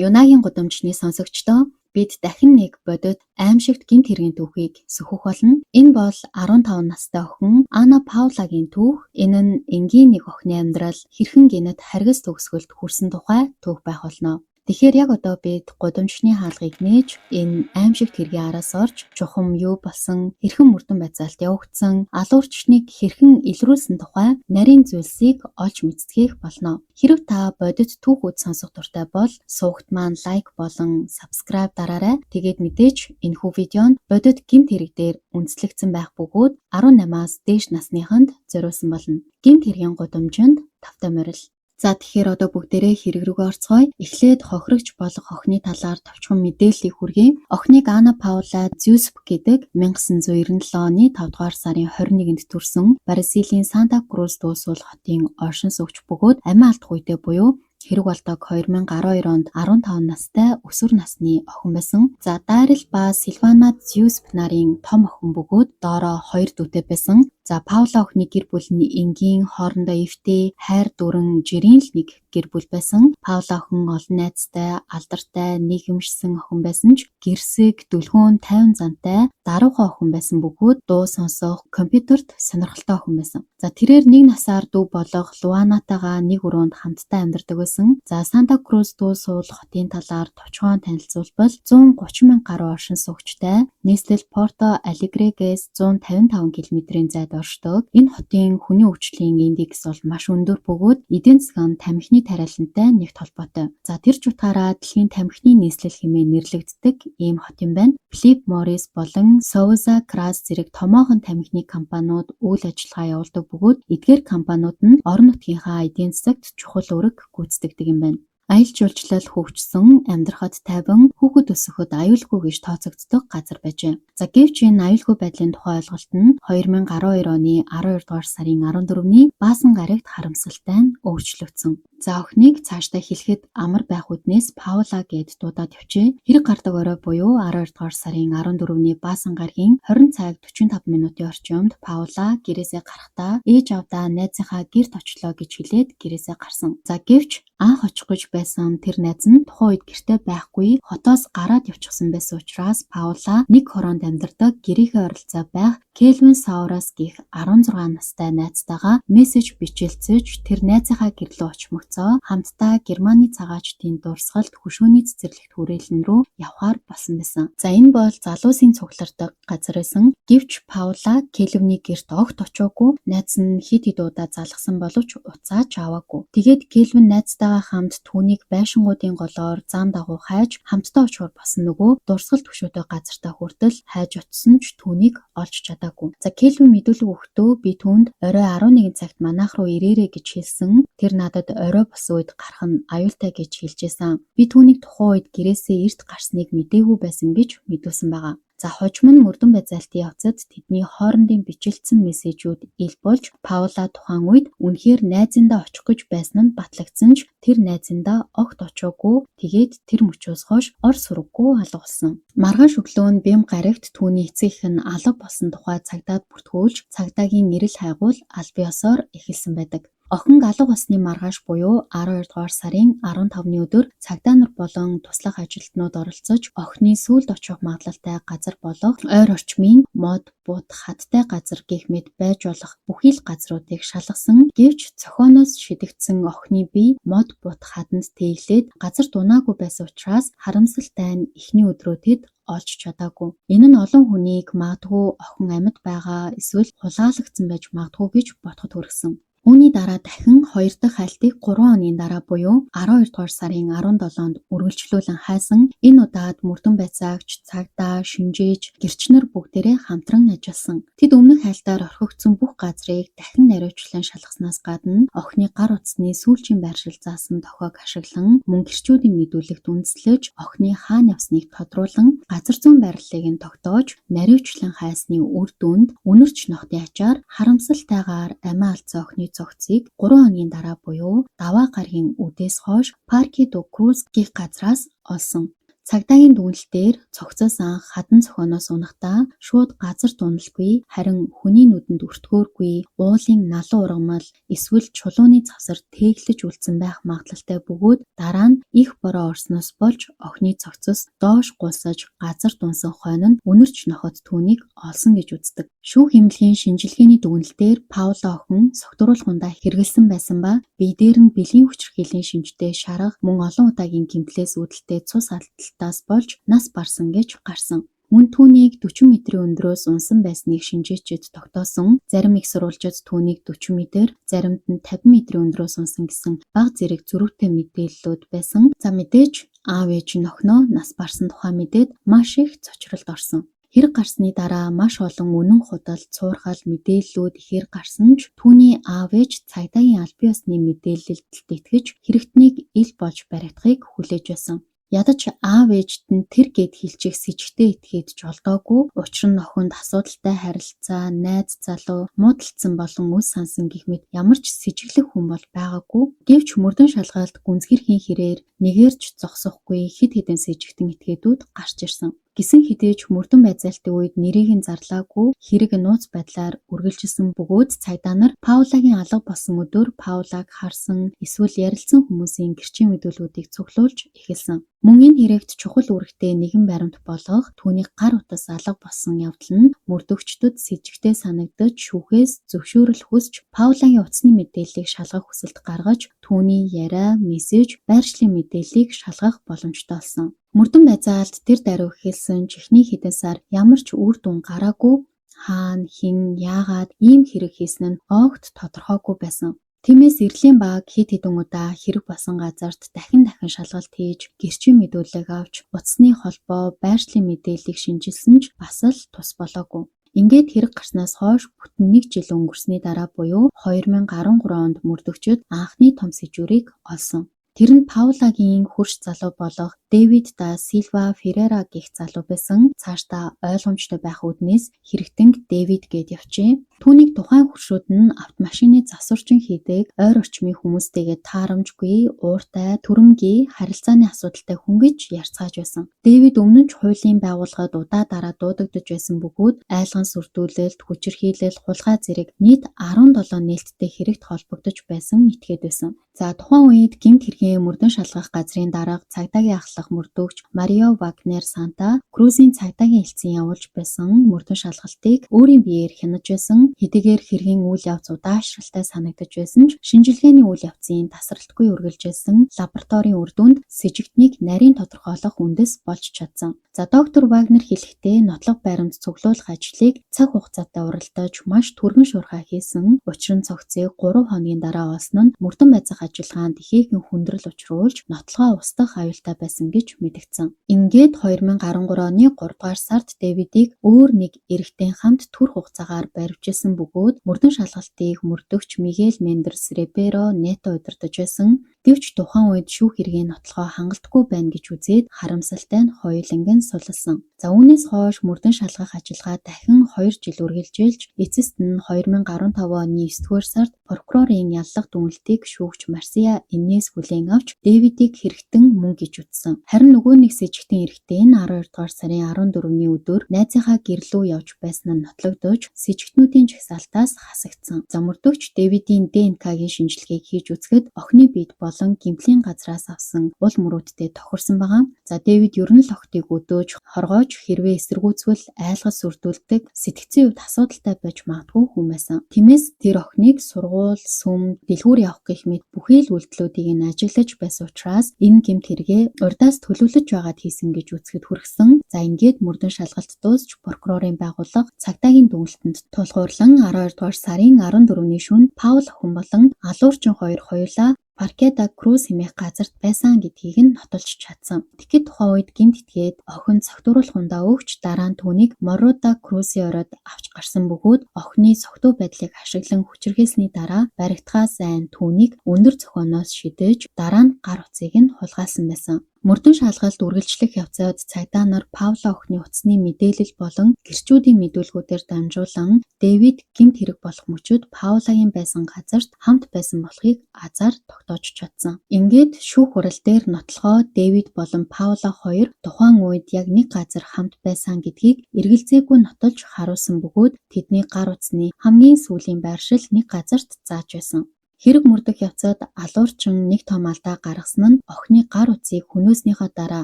Юнагийн гудамжны сонсогчдоо бид дахин нэг бодит аимшигт гэмт хэргийн түүхийг сөхөх болно. Энэ бол 15 настай охин Ана Паулагийн түүх. Энэ нь энгийн нэг охины амьдрал хэрхэн гинэт харгас төгсгөлд хүрсэн тухай түүх байх болно. Тэгэхээр яг одоо бид гудамжны хаалгыг нээж энэ аимшигт хэргийн араас орж чухам юу болсон, хэрхэн мөрдөн байцаалт явагдсан, алуурчныг хэрхэн илрүүлсэн тухай нарийн зүйлсийг олж мэдсгийх болно. Хэрв та бодит түүхүүд сонсох дуртай бол суугт маань лайк болон subscribe дараарай. Тэгээд мэдээж энэхүү видеонд бодит гэмт хэрэг дээр үндэслэгдсэн байх бөгөөд 18-аас дээш насныханд зориулсан болно. Гэмт хэргийн гудамжинд тавтай морил. За тэгэхээр одоо бүгдээрээ хэрэг рүүгээ орцгоё. Эхлээд хохирогч болох охины талаар товчхон мэдээллийг хүргэе. Охиныг Ана Паула Зюсп гэдэг 1997 оны 5 дугаар сарын 21-нд төрсөн Бразилийн Санта Крус дуу суул хотын оршин суугч бөгөөд амиа алдах үедээ буюу хэрэг болдог 2012 онд 15 настай өсвөр насны охин байсан. За Дарил ба Силвана Зюсп нарын том охин бөгөөд доороо 2 дүүтэй байсан. За Паула охины гэр бүл нь энгийн, хоорондоо эвтэй, хайр дүрэн, жирийн л нэг гэр бүл байсан. Паула охин олон найзтай, алдартай, нийгэмшсэн охин байсан ч гэрсэг, дүлгөөн, тайван зантай, даруухан охин байсан бөгөөд дуу сонсох, компьютерт сонирхолтой охин байсан. За тэрээр 1 насаар дүү болох Луанатагаа нэг өрөөнд хамтдаа амьдардаг байсан. За Санта Крус дуу суул хотын талаар товчхон танилцуулбал 130 мянга гаруй оршин суугчтай, нийслэл Порто Алегрегээс 155 км-ийн зайд оршдог. Энэ хотын хүний хөгжлийн индекс бол маш өндөр бөгөөд эдийн засгийн тамхины тариалантай нэгт холбоотой. За тэр ч утгаараа дэлхийн тамхины нийслэл хэмээн нэрлэгддэг ийм хот юм байна. Philip Morris болон Souza Cruz зэрэг томоохон тамхины компаниуд үйл ажиллагаа явуулдаг бөгөөд эдгээр компаниуд нь орон нутгийнхаа эдийн засагт чухал үүрэг гүйцэтгэдэг юм байна. Аялал жуулчлал хөгжсөн, амьдрахад тайван, хүүхэд өсгөхөд аюулгүй гэж тооцогддог газар байжээ. За гэвч энэ аюулгүй байдлын тухай ойлголт нь 2012 оны 12 дугаар сарын 14-ний Баасан гарагт харамсалтай нь өөрчлөгдсөн. За охиныг цаашдаа хэлэхэд амар байх үднээс Паула гэд дуудаад явжээ. Хэрэг гардаг орой буюу 12 дугаар сарын 14-ний Баасан гарагийн 20 цаг 45 минутын орчимд Паула гэрээсээ гарахдаа ээж авдаа найзынхаа гэрт очлоо гэж хэлээд гэрээсээ гарсан. За гэвч анх очих гэж байсан тэр найз нь тухайн үед гэртээ байхгүй, хотоос гараад явчихсан байсан учраас Паула нэг хороонд амьдардаг гэрийнхээ ойролцоо байх Кельвин Саурас гэх 16 настай найзтайгаа мессеж бичээлцэж тэр найзынхаа гэрлөө очмогцоо хамтдаа Германы цагаачдын дурсгалд хөшөөний цэцэрлэгт хүрээлэн рүү явхаар болсон байсан. За энэ бол залуусын цуглардаг газар байсан. Гэвч Паула Кельвиний гэрт огт очоогүй, найз нь хэд хэд удаа залгсан боловч уцаач аваагүй. Тэгээд Кельвин найзтайгаа хамт түүнийг байшингуудын голоор зам дагуу хайж хамтдаа очихоор болсон нөгөө дурсгалд хөшөөтэй газартаа хүртэл хайж очсон ч түүнийг олж чадаагүй. За Кельвин мэдүүлэг өгөхдөө би түүнд орой 11 цагт манайх руу ирээрэй гэж хэлсэн. Тэр надад орой босон үед гарах нь аюултай гэж хэлжсэн. Би түүнийг тухайн үед гэрээсээ эрт гарсныг мэдээгүй байсан гэж мэдүүлсэн байгаа. За хожим нь мөрдөн байцаалтын явцад тэдний хоорондын бичигдсэн мессежүүд ил болж Паула тухайн үед үнэхээр найзындаа очих гэж байсан нь батлагдсан ч тэр найзындаа огт очоогүй. Тэгээд тэр мөчөөс хойш ор сураггүй алга болсон. Маргааш өглөө нь бэм гарагт түүний эцэг эх нь алга болсон тухай цагдаад бүртгүүлж цагдаагийн нэрэл хайгуул аль биесээр эхэлсэн байдаг. Охин алга болсны маргааш буюу 12 дугаар сарын 15-ны өдөр цагдаа нар болон туслах ажилтнууд оролцож охины сүүлд очих магадлалтай газар болох ойр орчмын мод, бут, хаттай газар гэх мэт байж болох бүхий л газруудыг шалгасан. Гэвч цохооноос шидэгдсэн охины бие мод, бут, хатанд тэглээд газар дунаагүй байсан учраас харамсалтай нь эхний өдрөө тэд олж чадаагүй. Энэ нь олон хүнийг магадгүй охин амьд байгаа эсвэл хулгайлагдсан байж магадгүй гэж бодоход хүргэсэн. Үүний дараа дахин 2 дахь хайлтыг 3 оны дараа буюу 12 дугаар сарын 17-нд үргэлжлүүлэн хайсан. Энэ удаад мөрдөн байцаагч, цагдаа, шинжээч, гэрчнэр бүгдээрээ хамтран ажилласан. Тэд өмнөх хайлтаар орхигдсон бүх газрыг дахин наривчлан шалгаснаас гадна охины гар утасны сүүлчийн байршил заасан тохиог ашиглан мөн гэрчүүдийн мэдүүлэгт үндэслэж охины хаана явсныг тодруулан газар зүүн байрлалыг нь тогтоож наривчлан хайсны үр дүнд үнэрч нохтын ачаар харамсалтайгаар амиа алдсан охины зохицыг 3 хоногийн дараа буюу даваа гарагийн үдээс хойш Парке до Круз гэх газраас олсон. Цагдаагийн дүгнэлтээр цогцоос анх хадан цохоноос унахдаа шууд газар дундалгүй харин хүний нүдэнд өртгөөргүй уулын налуу ургамал эсвэл чулууны завсар тэглэж үлдсэн байх магадлалтай бөгөөд дараа нь их бороо орсноос болж охины цогцос доош гулсаж газар дунсан хойно нь үнэрч нохот түүнийг олсон гэж үздэг. Шүүх эмнэлгийн шинжилгээний дүгнэлтээр Паула охин согтууруулахундаа хэрэгэлсэн байсан ба бие дээр нь бэлгийн хүчирхийллийн шинжтэй шарга мөн олон удаагийн гэмтлээс үүдэлтэй цус алдалтаас болж нас барсан гэж гарсан. Мөн түүнийг 40 метрийн өндрөөс унсан байсныг шинжээчид тогтоосон. Зарим их сурвалжид түүнийг 40 м, заримд нь 50 метрийн өндрөөс унсан гэсэн бага зэрэг зөрүүтэй мэдээллүүд байсан. За мэдээж аав ээж нь охиноо нас барсан тухай мэдээд маш их цочролд орсон. Хэрэг гарсны дараа маш олон үнэн худал, цуурхал мэдээллүүд ихээр гарсан ч түүний аав ээж цагдаагийн аль бие усны мэдээлэлд итгэж хэрэгтнийг ил болж баригдахыг хүлээж байсан. Ядаж аав ээжд нь тэр гээд хэлчих с ิจ гтэй итгээд ч олдоогүй. Учир нь охинд асуудалтай харилцаа, найз залуу, муудалцсан болон үс сансан гэх мэт ямар ч сэжиглэх хүн бол байгаагүй. Гэвч мөрдөн шалгаалт гүнзгийрхийн хэрээр нэгээрч зогсохгүй хэд хэдэн сэжигтэн этгээдүүд гарч ирсэн. Гисэн хідээж мөрдөн байцаалтын үед нэрийг нь зарлаагүй хэрэг нууц байдлаар үргэлжилсэн бөгөөд цагдаа нар Паулагийн алга болсон өдөр Паулаг харсан эсвэл ярилцсан хүмүүсийн гэрчийн мэдүүлгүүдийг цуглуулж эхэлсэн. Мөн энэ хэрэгт чухал үүрэгтэй нэгэн баримт болгох түүний гар утас алга болсон явдал нь мөрдөгчдөд с ิจ гтэй санагдаж шүүхээс зөвшөөрөл хүсч Паулагийн утасны мэдээллийг шалгах хүсэлт гаргаж түүний яриа, мессеж, байршлын мэдээллийг шалгах боломжтой болсон. Мөрдөн байцаалд тэр даруй эхэлсэн чихний хэдэн сар ямар ч үр дүн гараагүй. Хаана, хэн, яагаад ийм хэрэг хийсэн нь огт тодорхойгүй байсан. Тиймээс Эрлийн баг хэд хэдэн удаа хэрэг болсон газарт дахин шалгалт хийж, гэрчийн мэдүүлэг авч, утасны холбоо, байршлын мэдээллийг шинжилсэн ч бас л тус болоогүй. Ингээд хэрэг гарснаас хойш бүтэн 1 жил өнгөрсний дараа буюу 2013 онд мөрдөгчд анхны том сэжүүрийг олсон. Тэр нь Паулагийн хөрш залуу болох Дэвид да Силва Феррера гэх залуу байсан. Цаашдаа ойлгомжтой байх үүднээс хэрэгтэнг Дэвид гэд явжээ. Түүнийг тухайн хөршүүд нь автомашины засварчин хийдэг ойр орчмын хүмүүстэйгээ таарамжгүй, ууртай, түрэмгий, харилцааны асуудалтай хүн гэж ярьцгааж байсан. Дэвид өмнө нь ч хуулийн байгууллагад удаа дараа дуудагдж байсан бөгөөд айлган сүрдүүлэлт, хүчирхийлэл, хулгай зэрэг нийт 17 нээлттэй хэрэгт холбогдож байсан этгээд байсан. За тухайн үед гэмт хэргийн мөрдөн шалгах газрын дарга цагдаагийн ахлах мөрдөгч Марио Вагнер Санта Крузийн цагдаагийн хэлтсийн явуулж байсан мөрдөн шалгалтыг өөрийн биеэр хянаж байсан. Хэдийгээр хэргийн үйл явц удаашралтай санагдаж байсан ч шинжилгээний үйл явцын тасралтгүй үргэлжилсэн лабораторийн үр дүнд сэжигтнийг нарийн тодорхойлох үндэс болж чадсан. За доктор Вагнер хэлэхдээ нотлох баримт цуглуулах ажлыг цаг хугацаатай уралдаж маш түргэн шуурхай хийсэн. Учир нь цогцыг 3 хоногийн дараа олсон нь мөрдөн байцаах ажиллагаанд ихээхэн хүндрэл учруулж нотлохоо устгах аюултай байсан гэж мэдэгдсэн. Ингээд 2013 оны 3 дугаар сард Дэвидийг өөр нэг эрэгтэй хамт түр хугацаагаар баривчилсан бөгөөд мөрдөн шалгалтыг мөрдөгч Мигель Мендес Риберо Нето удирдаж байсан. Гэвч тухайн үед шүүх хэргийн нотлохоо хангалтгүй байна гэж үзээд харамсалтай нь хоёуланг нь сулласан. За үүнээс хойш мөрдөн шалгах ажиллагаа дахин 2 жил үргэлжилж эцэст нь 2015 оны 9 дугаар сард прокурорын яллах дүгнэлтийг шүүгч Марсиа Инес хүлээн авч Дэвидийг хэрэгтэн мөн гэж үзсэн. Харин нөгөө нэг сэжигтэн эрэгтэй нь 12 дугаар сарын 14-ний өдөр найзынхаа гэрлүү явж байсан нь нотлогдож сэжигтнүүдийн жагсаалтаас хасагдсан. За мөрдөгч Дэвидийн ДНК-гийн шинжилгээг хийж үзэхэд охины биед болон гэмтлийн газраас авсан ул мөрөөдтэй тохирсон байгаа. За Дэвид ер нь л охтыг өдөөж, хоргоож хэрвээ эсэргүүцвэл айлгаж сүрдүүлдэг, сэтгцийн хувьд асуудалтай байж магадгүй хүн байсан. Тиймээс тэр охиныг сургууль, сүм, дэлгүүр явах гэх мэт бүхий л үйлдэлүүдийг нь ажиглаж байсан учраас энэ гэмт хэрэгээ урдаас төлөвлөж байгаад хийсэн гэж үзэхэд хүргэсэн. За ингээд мөрдөн шалгалт дуусч прокурорын байгууллага цагдаагийн дүгнэлтэнд тулгуурлан 12 дугаар сарын 14-ний шөнө Паул охин болон алуурчин хоёр хоёулаа Парке да Круз хэмээх газарт байсан гэдгийг нь нотолж чадсан. Тэгэхэд тухайн үед гэмт этгээд охин цогтууруулахундаа өгч дараа нь түүнийг Морро да Крузын оройд авч гарсан бөгөөд охины цогтуу байдлыг ашиглан хүчирхээсний дараа баригдахаас сайн түүнийг өндөр зохионоос шидэж дараа нь гар утсыг нь хулгайлсан байсан. Мөрдөн шалгалт үргэлжлэх явцад цагдаа нар Пауло охины утасны мэдээлэл болон гэрчүүдийн мэдүүлгүүдээр дамжуулан Дэвид гэмт хэрэг болох мөчид Паулагийн байсан газарт хамт байсан болохыг азар тогтоож чадсан. Ингээд шүүх хурал дээр нотлохоо Дэвид болон Пауло хоёр тухайн үед яг нэг газар хамт байсан гэдгийг эргэлзээгүй нотолж харуулсан бөгөөд тэдний гар утасны хамгийн сүүлийн байршил нэг газарт зааж байсан. Хэрэг мөрдөх явцад алуурчин нэг том алдаа гаргасан нь охины гар утсыг хөнөөснийхөө дараа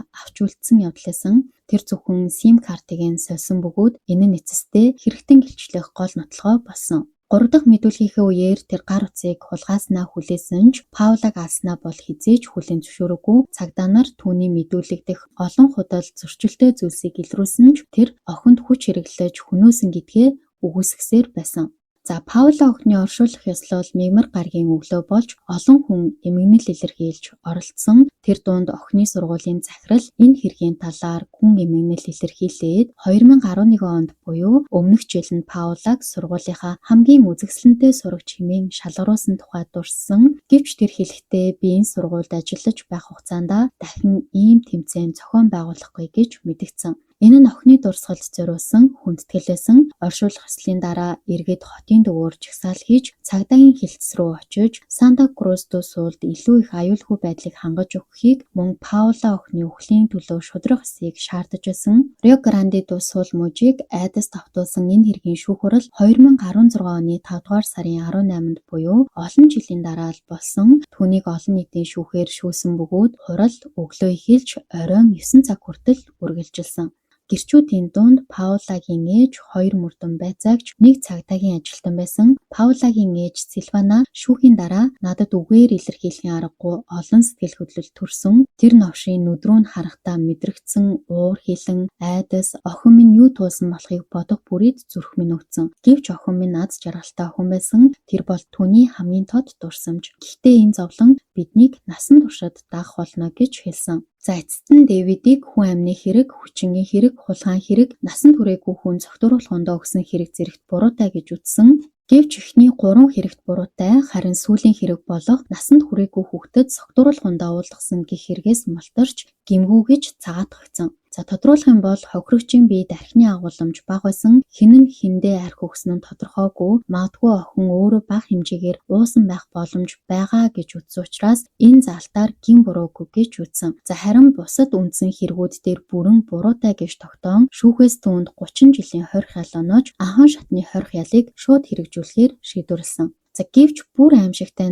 авч үлдсэн явдлаасан. Тэр зөвхөн сим картыг нь сольсон бөгөөд энэ нь эцэстээ хэрэгтэн гэлчлэх гол нотлогоо болсон. 3 дахь мэдүүлгийнхээ үеэр тэр гар утсыг хулгааснаа хүлээсэн ч Паулаг алснаа бол хизээж хүлээн зөвшөөрөөгүй. Цагдаа нар түүний мэдүүлэгдэх олон худал зөрчилтэй зүйлсийг илрүүлсэн ч тэр охинд хүч хэрэглэж хөнөөсөн гэдгээ үгүйсгэсээр байсан. За Пауло охины оршуулах ёслол мигмар гаргийн өглөө болж олон хүн эмгэнэл илэрхийлж оролцсон. Тэр дунд охины сургуулийн захирал энэ хэргийн талаар хүн эмгэнэл илэрхийлээд 2011 онд буюу өмнөх жил нь Паулагг сургуулийнхаа хамгийн үзэсгэлэнтэй сурагч хэмээн шалгаруулсан тухай дурссан. Гэвч тэр хэлэхдээ би энэ сургуульд ажиллаж байх хугацаанд дахин ийм тэмцээн зохион байгуулахгүй гэж мэдгдсэн. Энэ нь охины дурсгалд зориулсан хүндэтгэлээсэн. Оршуулах ёслын дараа эргээд хотын дөвөөр жагсаал хийж цагдаагийн хилцс рүү очиж Санта Крус дуу суулд илүү их аюулгүй байдлыг хангаж өгөхийг мөн Пауло охины үхлийн төлөө шудрах эсийг шаардаж байсан. Рио Гранде дуу суул мужийг айдас давтуулсан энэ хэргийн шүүх хурал 2016 оны 5 дугаар сарын 18-нд буюу олон жилийн дараа л болсон. Түүнийг олон нийтийн шүүхээр шүүсэн бөгөөд хурал өглөө эхэлж оройн 9 цаг хүртэл үргэлжилсэн. Гэрчүүдийн дунд Паулагийн ээж 2 мөрдөн байцаагч нэг цагдаагийн ажилтан байсан. Паулагийн ээж Силвана шүүхийн дараа надад үгээр илэрхийлэхийн аргагүй олон сэтгэл хөдлөл төрсөн. Тэр новшийн нүдрүү нь харахтаа мэдрэгдсэн уур хилэн, айдас, охин минь юу туулсан болохыг бодох бүрийд зүрх минь өвдсөн. Гэвч охин минь аз жаргалтай охин байсан. Тэр бол түүний хамгийн тод дурсамж. Гэхдээ энэ зовлон биднийг насан туршид даах болно гэж хэлсэн. За эцэст нь Дэвидийг хүн амны хэрэг, хүчингийн хэрэг, хулгайн хэрэг, насан туршаагүй хүн цогтууруулахундаа өгсөн хэрэг зэрэгт буруутай гэж үзсэн. Гэвч эхний 3 хэрэгт буруутай, харин сүүлийн хэрэг болох насанд хүрээгүй хүүхдэд цогтууруулахундаа уулгасан гэх хэрэгээс мултарч гэмгүү гэж цагаатгагдсан. За тодруулах юм бол хохирогчийн биед архины агуулмж бага байсан. Хэн нь хэндээ архи өгсөн нь тодорхойгүй. Магадгүй охин өөрөө бага хэмжээгээр уусан байх боломж байгаа гэж үзсэн учраас энэ залтаар гин буруугүй гэж үзсэн. За харин бусад үндсэн хэрэгүүд дээр бүрэн буруутай гэж тогтоон шүүхээс түүнд 30 жилийн хорих ял оноож анхан шатны хорих ялыг шууд хэрэгжүүлэхээр шийдвэрлсэн. За гэвч бүр аимшигтай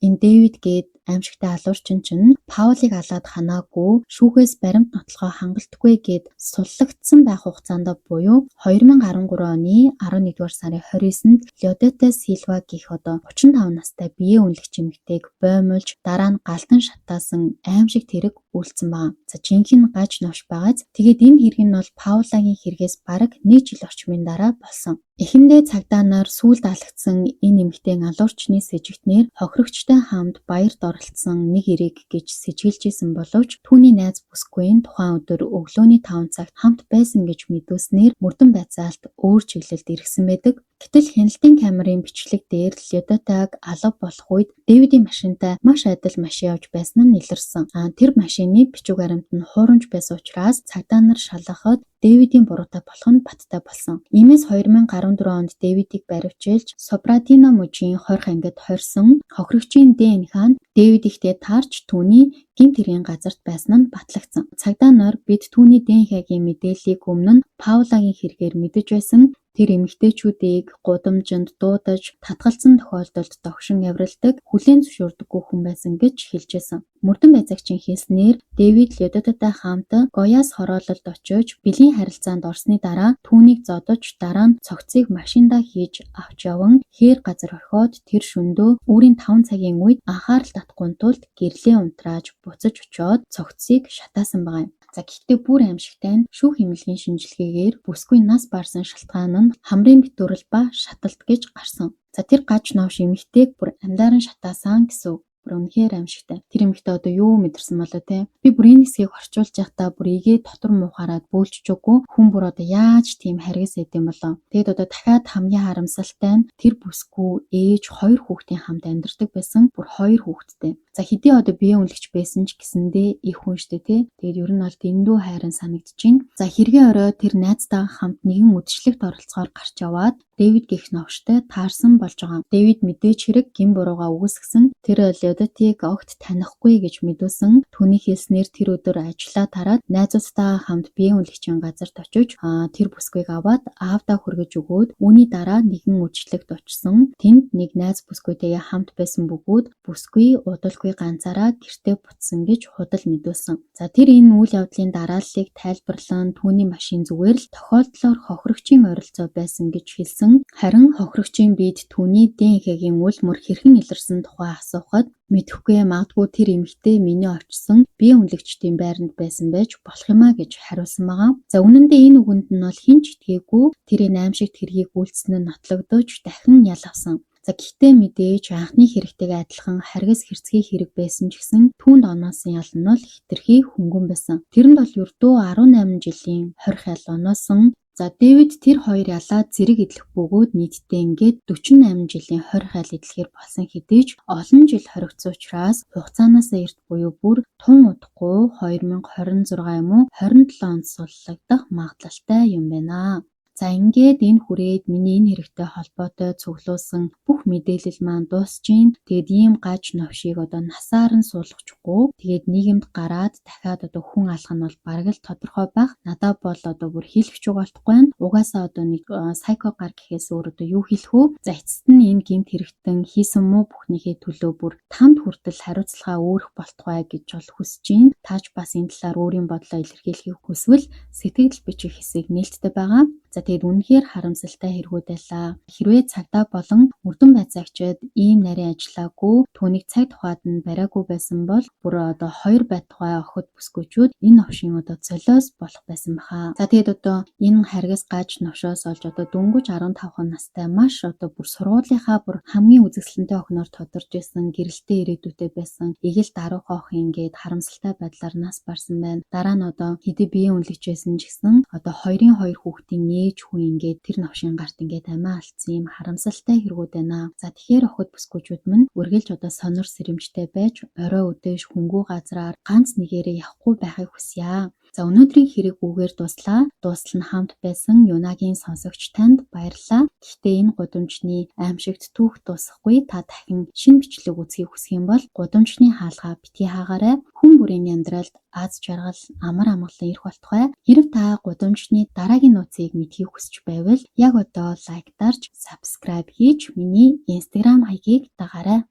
энэ Дэвид гээд аимшигтай алуурчин чинь Паулыг алаад ханаагүй шүүхээс баримт нотлохоо хангалтгүй гээд суллагдсан байх хугацаанд буюу 2013 оны 11-р сарын 29-нд Леодета Силва гэх одоо 35 настай биеэ үнэлэгч эмэгтэйг боомулж дараа нь галтан шатаасан аимшигт хэрэг үйлдсэн байна. За жинхэнэ гаж новш байгааз тэгээд энэ хэрэг нь бол Паулагийн хэрэгээс бараг 1 жил орчмын дараа болсон. Эхэндээ цагдаа нар сүүлд алагдсан энэ эмэгтэй алуурчны сэжигтнэр хохирогчтой хамт баярд оролцсон нэг эрэг гэж сэжиглэжсэн боловч түүний найз бүсгүй нь тухайн өдөр өглөөний 5 цагт хамт байсан гэж мэдүүлснээр мөрдөн байцаалт өөр чиглэлд иргсэн байдаг. Гэтэл хяналтын камерын бичлэг дээр Леодетаг алга болох үед Дэвидийн машинтай маш адил машин явж байсан нь илэрсэн. Тэр машины бичиг баримт нь хуурамч байсан учраас цагдаа нар шалгахад Дэвидийн буруутай болох нь баттай болсон. Иймээс 2014 онд Дэвидийг баривчилж Собрадино мужийн 20 ангид хорьсон. Хохирогчийн ДНХ нь Дэвид ихтэй таарч түүний гэмт хэргийн газарт байсан нь батлагдсан. Цагдаа нар бид түүний ДНХ-гийн мэдээллийг өмнө нь Паулагийн хэрэгээр мэдэж байсан. Тэр эмэгтэйчүүдийг гудамжинд дуудаж татгалзсан тохиолдолд догшин явралдаг, хүлээн зөвшөөрдөггүй хүн байсан гэж хэлжсэн. Мөрдөн байцаагчийн хэлснээр Дэвид Леодетатай хамт Гояас хороололд очиж бэлгийн харилцаанд орсны дараа түүнийг зодож дараа нь цогцыг машиндаа хийж авч яван хээр газар орхиод тэр шөнөдөө үүрийн 5 цагийн үед анхаарал татахгүй тулд гэрлээ унтрааж буцаж очиод цогцыг шатаасан байна. За гэхдээ бүр аимшигтай нь шүүх эмнэлгийн шинжилгээгээр бүсгүй нас барсан шалтгаан нь хамрын битүүрэл ба шаталт гэж гарсан. За тэр гаж новш эмэгтэйг бүр амьдаран шатаасан гэсэн үг. бүр үнэхээр аимшигтай. Тэр эмэгтэй одоо юу мэдэрсэн болоо те. Би бүр энэ хэсгийг орчуулж байхдаа бүр игээ дотор муухаараад бөөлчихөөгүй хүн бүр одоо яаж тийм харгас эдэм болоо. Тэгэд одоо дахиад хамгийн харамсалтай нь тэр бүсгүй ээж 2 хүүхдийн хамт амьдардаг байсан. Бүр 2 хүүхэдтэй. За хэдий одоо биеэ үнэлэгч байсан ч гэсэндээ их хүн штэ те. Тэгэд ер нь бол дэндүү хайран санагдчихээн. За хэргийн орой тэр найзтайгаа хамт нэгэн үдшилтэд оролцохоор гарч яваад Дэвид гэх новштой таарсан болж байгаа. Дэвид мэдээж хэрэг гин бурууга үгүйсгсэн тэр Лодотиг огт танихгүй гэж мэдүүлсэн. Түүний хэлснээр тэр өдөр ажиллаа тараад найзуудтайгаа хамт биеэ үнэлэгчийн газарт очиж тэр бүсгүйг аваад аавдаа хүргэж өгөөд үүний дараа нэгэн үдшилтэд очсон. Тэнд нэг найз бүсгүйтэйгээ хамт байсан бөгөөд бүсгүй удалгүй ганцаараа гэртээ бутсан гэж худал мэдүүлсэн. За тэр энэ үйл явдлын дарааллыг тайлбарлан түүний машин зүгээр л тохиолдлоор хохирогчийн ойролцоо байсан гэж хэлсэн. Харин хохирогчийн биед түүний ДНХ-гийн үл мөр хэрхэн илэрсэн тухай асуухад мэдэхгүй магадгүй тэр эмэгтэй миний очсон биеэ үнэлэгчдийн байранд байсан байж болох юмаа гэж хариулсан байгаа. За үнэн дээр энэ үгэнд нь бол хэн ч итгээгүй тэрийн аимшигт хэргийг үйлцсэн нь нотлогдож дахин ял авсан. За гэхдээ мэдээж анхны хэрэгтэйгээ адилхан харгас хэрцгий хэрэг байсан ч гэсэн түүнд оноосон ял нь бол хэтэрхий хөнгөн байсан. Тэрэнд бол ердөө 18 жилийн хорих ял оноосон. За Дэвид тэр 2 ялаа зэрэг идэх бөгөөд нийтдээ ингээд 48 жилийн хорих ял идэлхэр болсон хэдий ч олон жил хоригдсон учраас хугацаанаас эрт буюу бүр тун удахгүй 2026 юм уу 27 онд суллагдах магадлалтай юм байна. За ингээд энэ хүрээд миний энэ хэрэгтэй холбоотой цуглуулсан бүх мэдээлэл маань дуусчихин. Тэгээд ийм гаж новшийг одоо насаар нь суулгачихгүй. Тэгээд нийгэмд гараад дахиад одоо хүн алах нь бол бараг л тодорхой байх. Надад бол одоо бүр хэлэх ч болтгүй байна. Угаасаа одоо нэг сайко гар гэхээс өөр одоо юу хэлэх вэ? За эцэст нь энэ гэмт хэрэгтэн хийсэн муу бүхнийхээ төлөө бүр тамд хүртэл хариуцлагаа өөрөх болтугай гэж бол хүсэж байна. Тааж бас энэ талаар өөрийн бодлоо илэрхийлэхийг хүсвэл сэтгэл бичих хэсгийг нээлттэй байгаа. За тэгээд үнэхээр харамсалтай хэрэгүүд байлаа. Хэрвээ цагдаа болон мөрдөн байцаагчид ийм нарийн ажиллаагүй түүнийг цаг тухайд нь бариагүй байсан бол бүр одоо 2 байтугай охид бүсгүйчүүд энэ новшийн одоо цолиос болох байсан баха. За тэгээд одоо энэ харгас гаж новшоос олж одоо дөнгөж 15 настай маш одоо бүр сургуулийнхаа бүр хамгийн үзэсгэлэнтэй охиноор тодорж исэн гэрэлтэй ирээдүйтэй байсан. Эгэл даруух ох ингээд харамсалтай байдлаар нас барсан байна. Дараа нь одоо хэдий биеэ үнэлж байсан ч гэсэн одоо 2-2 хүүхдийн ээж хүн ингээд тэр новшийн гарт ингээд амиа алдсан юм харамсалтай хэрэгүүд байна. За тэгэхээр охид бүсгүйчүүд минь үргэлж одоо сонор сэрэмжтэй байж орой өдөөж хөнгүү газраар ганц нэгээрээ явахгүй байхыг хүсье. За өнөөдрийн хэрэг үгээр дуслаа. Дуустал нь хамт байсан Юнагийн сонсогч танд баярлалаа. Гэхдээ энэ гудамжны аимшигт түүх дуусахгүй. Та дахин шинэ бичлэг үзхийг хүсэх юм бол гудамжны хаалгаа битгий хаагаарай. Хүн бүрийн амьдралд аз жаргал амар амгалан ирэх болтугай. Хэрв та гудамжны дараагийн нууцыг мэдхийг хүсч байвал яг одоо лайк дарж, subscribe хийж миний Instagram хаягийг дагаарай.